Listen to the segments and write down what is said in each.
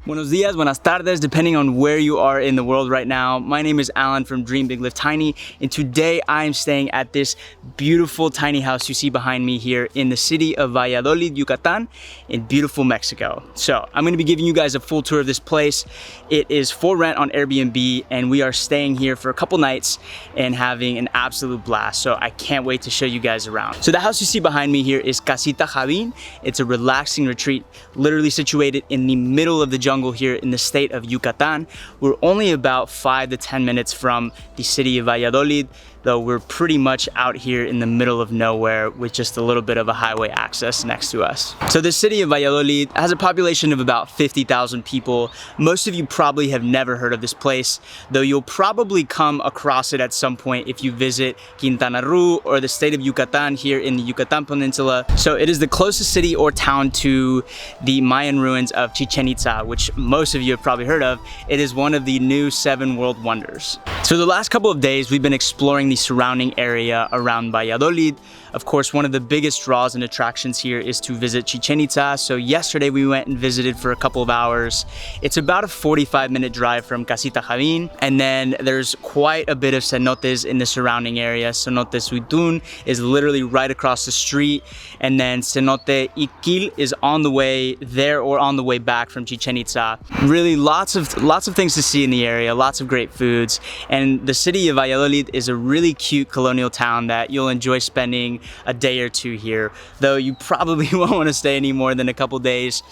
Buenos dias, buenas tardes, depending on where you are in the world right now. My name is Alan from Dream Big Live Tiny, and today I am staying at this beautiful tiny house you see behind me here in the city of Valladolid, Yucatán, in beautiful Mexico. So I'm going to be giving you guys a full tour of this place. It is for rent on Airbnb, and we are staying here for a couple nights and having an absolute blast. So I can't wait to show you guys around. So the house you see behind me here is Casita Jabín. It's a relaxing retreat, literally situated in the middle of the jungle here in the state of Yucatán. We're only about 5 to 10 minutes from the city of Valladolid, though we're pretty much out here in the middle of nowhere with just a little bit of a highway access next to us. So the city of Valladolid has a population of about 50,000 people. Most of you probably have never heard of this place, though you'll probably come across it at some point if you visit Quintana Roo or the state of Yucatán here in the Yucatán Peninsula. So it is the closest city or town to the Mayan ruins of Chichén Itzá, which most of you have probably heard of. It is one of the new 7 world wonders. So the last couple of days we've been exploring the surrounding area around Valladolid. Of course, one of the biggest draws and attractions here is to visit Chichén Itzá. So yesterday we went and visited for a couple of hours. It's about a 45-minute drive from Casita Jabín, and then there's quite a bit of cenotes in the surrounding area. Cenote Suitún is literally right across the street, and then Cenote Iquil is on the way there or on the way back from Chichén Itzá. Really lots of things to see in the area, lots of great foods, and the city of Valladolid is a really cute colonial town that you'll enjoy spending a day or two here, though you probably won't want to stay any more than a couple days.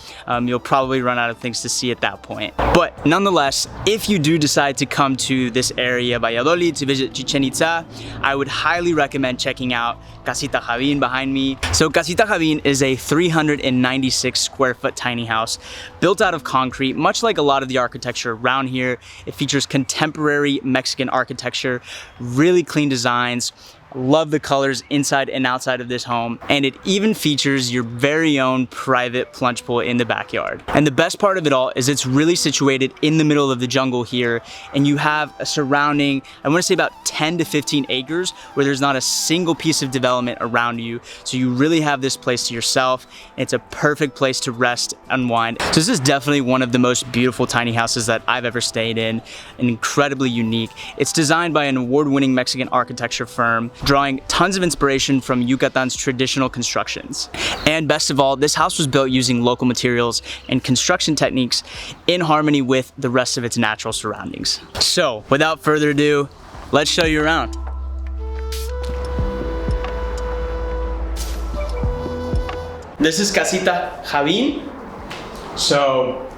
You'll probably run out of things to see at that point. But nonetheless, if you do decide to come to this area, Valladolid, to visit Chichén Itzá, I would highly recommend checking out Casita Jabín behind me. So Casita Jabín is a 396 square foot tiny house built out of concrete, much like a lot of the architecture around here. It features contemporary Mexican architecture, really clean designs. Love the colors inside and outside of this home, and it even features your very own private plunge pool in the backyard. And the best part of it all is it's really situated in the middle of the jungle here, and you have a surrounding, I want to say about 10 to 15 acres where there's not a single piece of development around you. So you really have this place to yourself. It's a perfect place to rest, unwind. So this is definitely one of the most beautiful tiny houses that I've ever stayed in, and incredibly unique. It's designed by an award-winning Mexican architecture firm, drawing tons of inspiration from Yucatan's traditional constructions. And best of all, this house was built using local materials and construction techniques in harmony with the rest of its natural surroundings. So without further ado, let's show you around. This is Casita Jabín. So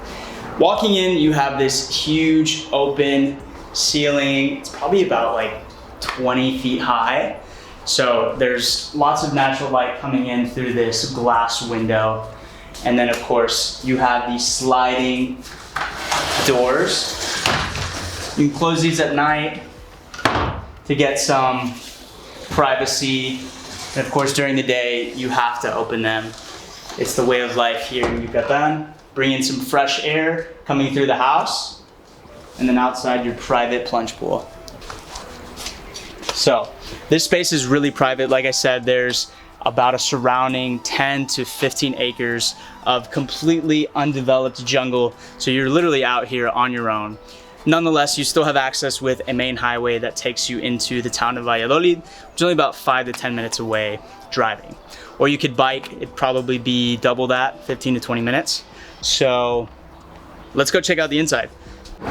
walking in, you have this huge open ceiling. It's probably about like 20 feet high. So there's lots of natural light coming in through this glass window. And then of course you have these sliding doors. You can close these at night to get some privacy. And of course during the day you have to open them. It's the way of life here in Yucatán. Bring in some fresh air coming through the house, and then outside your private plunge pool. So this space is really private. Like I said, there's about a surrounding 10 to 15 acres of completely undeveloped jungle. So you're literally out here on your own. Nonetheless, you still have access with a main highway that takes you into the town of Valladolid, which is only about 5 to 10 minutes away driving. Or you could bike, it'd probably be double that, 15 to 20 minutes. So let's go check out the inside.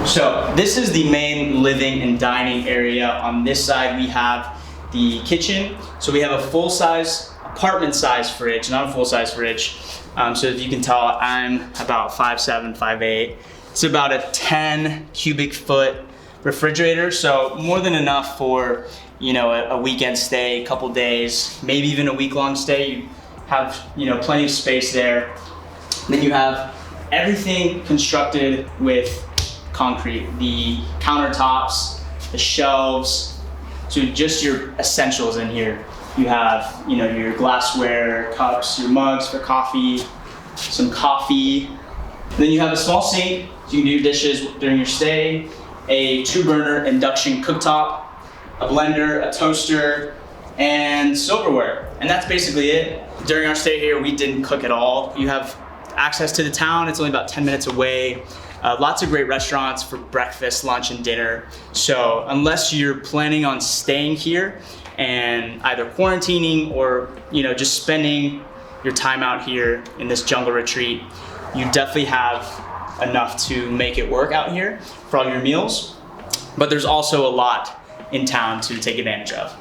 So this is the main living and dining area. On this side we have the kitchen. So we have a full-size, apartment-size fridge, not a full-size fridge. So if you can tell, I'm about 5'7", 5'8". It's about a 10 cubic foot refrigerator, so more than enough for, you know, a weekend stay, a couple days, maybe even a week-long stay. You have, you know, plenty of space there. Then you have everything constructed with concrete, the countertops, the shelves, so just your essentials in here. You have, you know, your glassware, cups, your mugs for coffee, some coffee. Then you have a small sink, so you can do your dishes during your stay, a 2-burner induction cooktop, a blender, a toaster, and silverware. And that's basically it. During our stay here, we didn't cook at all. You have access to the town, it's only about 10 minutes away. Lots of great restaurants for breakfast, lunch, and dinner. So unless you're planning on staying here and either quarantining or just spending your time out here in this jungle retreat, you definitely have enough to make it work out here for all your meals. But there's also a lot in town to take advantage of.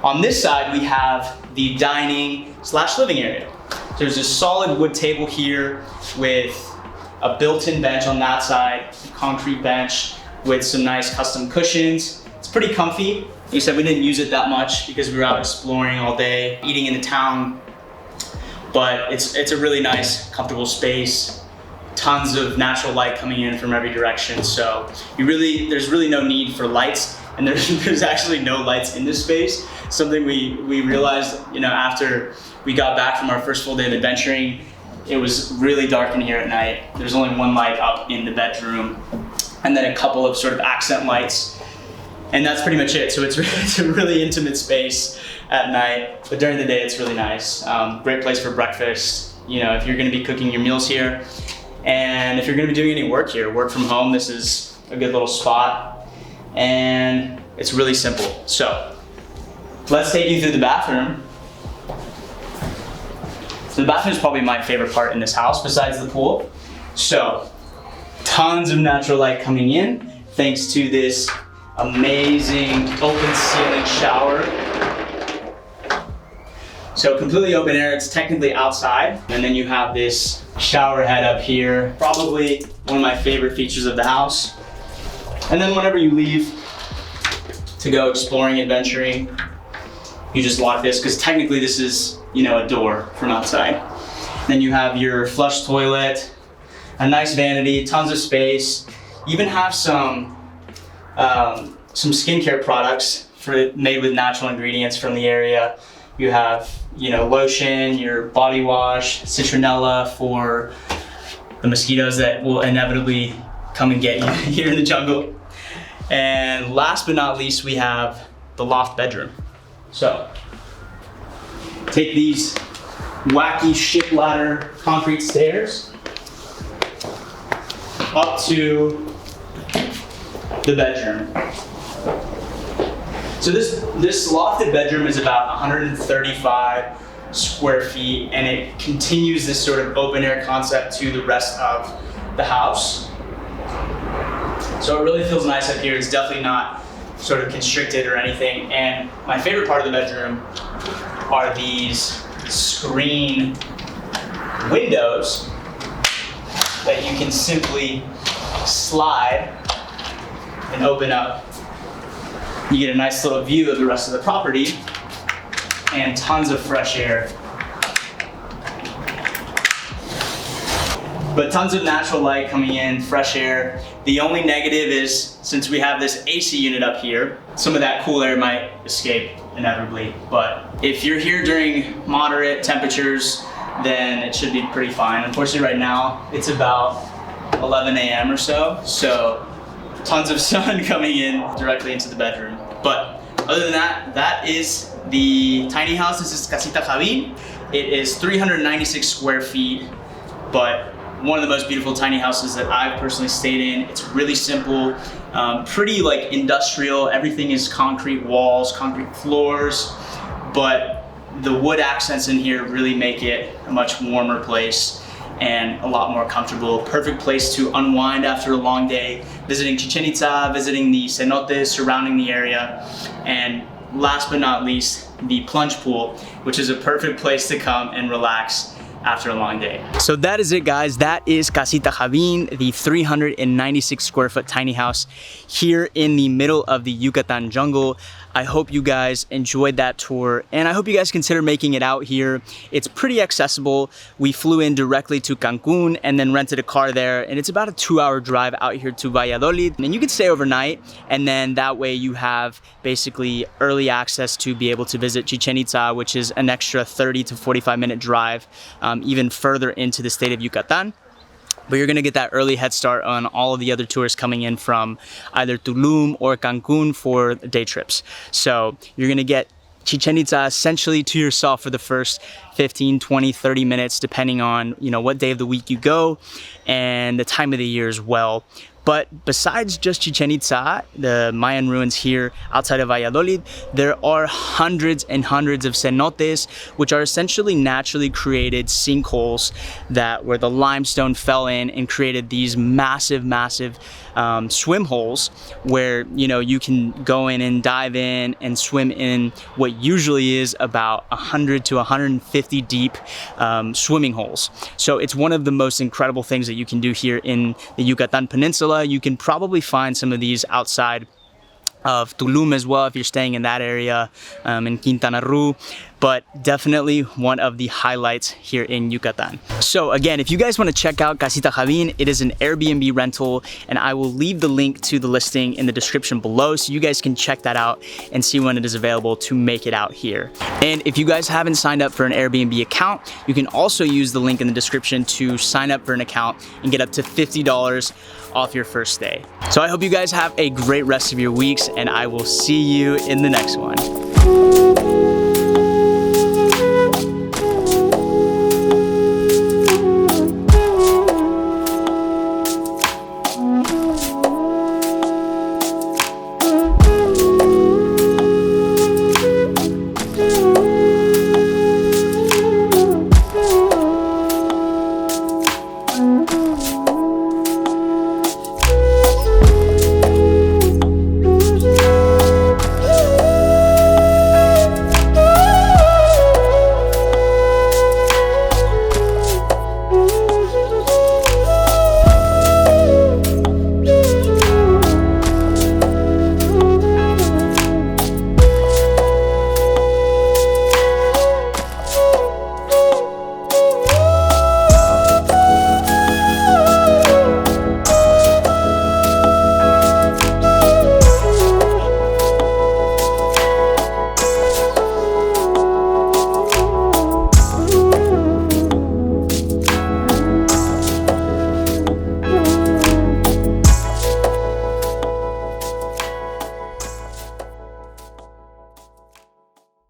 On this side, we have the dining / living area. There's a solid wood table here with a built-in bench on that side, a concrete bench with some nice custom cushions. It's pretty comfy. Like you said, we didn't use it that much because we were out exploring all day, eating in the town. But it's a really nice, comfortable space. Tons of natural light coming in from every direction. So there's really no need for lights, and there's actually no lights in this space. Something we realized, after we got back from our first full day of adventuring. It was really dark in here at night. There's only one light up in the bedroom, and then a couple of sort of accent lights, and that's pretty much it. So it's a really intimate space at night, but during the day it's really nice. Great place for breakfast. If you're going to be cooking your meals here, and if you're going to be doing any work here, work from home, this is a good little spot, and it's really simple. So let's take you through the bathroom. So the bathroom is probably my favorite part in this house besides the pool. So tons of natural light coming in thanks to this amazing open ceiling shower. So completely open air, it's technically outside. And then you have this shower head up here, probably one of my favorite features of the house. And then whenever you leave to go exploring, adventuring, you just lock this, because technically this is a door from outside. Then you have your flush toilet, a nice vanity, tons of space. You even have some skincare products made with natural ingredients from the area. You have lotion, your body wash, citronella for the mosquitoes that will inevitably come and get you here in the jungle. And last but not least, we have the loft bedroom. So take these wacky ship ladder concrete stairs up to the bedroom. So this lofted bedroom is about 135 square feet, and it continues this sort of open air concept to the rest of the house. So it really feels nice up here. It's definitely not sort of constricted or anything. And my favorite part of the bedroom are these screen windows that you can simply slide and open up. You get a nice little view of the rest of the property and tons of fresh air. But tons of natural light coming in, fresh air. The only negative is, since we have this AC unit up here, some of that cool air might escape inevitably. But if you're here during moderate temperatures, then it should be pretty fine. Unfortunately right now, it's about 11 a.m. or so, so tons of sun coming in directly into the bedroom. But other than that, that is the tiny house. This is Casita Jabín. It is 396 square feet, but one of the most beautiful tiny houses that I've personally stayed in. It's really simple, pretty like industrial. Everything is concrete walls, concrete floors, but the wood accents in here really make it a much warmer place and a lot more comfortable. Perfect place to unwind after a long day, visiting Chichén Itzá, visiting the cenotes surrounding the area, and last but not least, the plunge pool, which is a perfect place to come and relax after a long day. So that is it, guys. That is Casita Jabín, the 396 square foot tiny house here in the middle of the Yucatán jungle. I hope you guys enjoyed that tour, and I hope you guys consider making it out here. It's pretty accessible. We flew in directly to Cancun and then rented a car there, and it's about a 2-hour drive out here to Valladolid. And you can stay overnight, and then that way you have basically early access to be able to visit Chichén Itzá, which is an extra 30 to 45-minute drive, even further into the state of Yucatán. But you're gonna get that early head start on all of the other tours coming in from either Tulum or Cancun for day trips. So you're gonna get Chichén Itzá essentially to yourself for the first 15, 20, 30 minutes, depending on, you know, what day of the week you go and the time of the year as well. But besides just Chichén Itzá, the Mayan ruins here outside of Valladolid, there are hundreds and hundreds of cenotes, which are essentially naturally created sinkholes that where the limestone fell in and created these massive swim holes where, you know, you can go in and dive in and swim in what usually is about 100 to 150 deep swimming holes. So it's one of the most incredible things that you can do here in the Yucatán Peninsula. You can probably find some of these outside of Tulum as well if you're staying in that area, in Quintana Roo, but definitely one of the highlights here in Yucatan. So again, if you guys want to check out Casita Jabín, it is an Airbnb rental, and I will leave the link to the listing in the description below so you guys can check that out and see when it is available to make it out here. And if you guys haven't signed up for an Airbnb account, you can also use the link in the description to sign up for an account and get up to $50 off your first stay. So I hope you guys have a great rest of your weeks, and I will see you in the next one.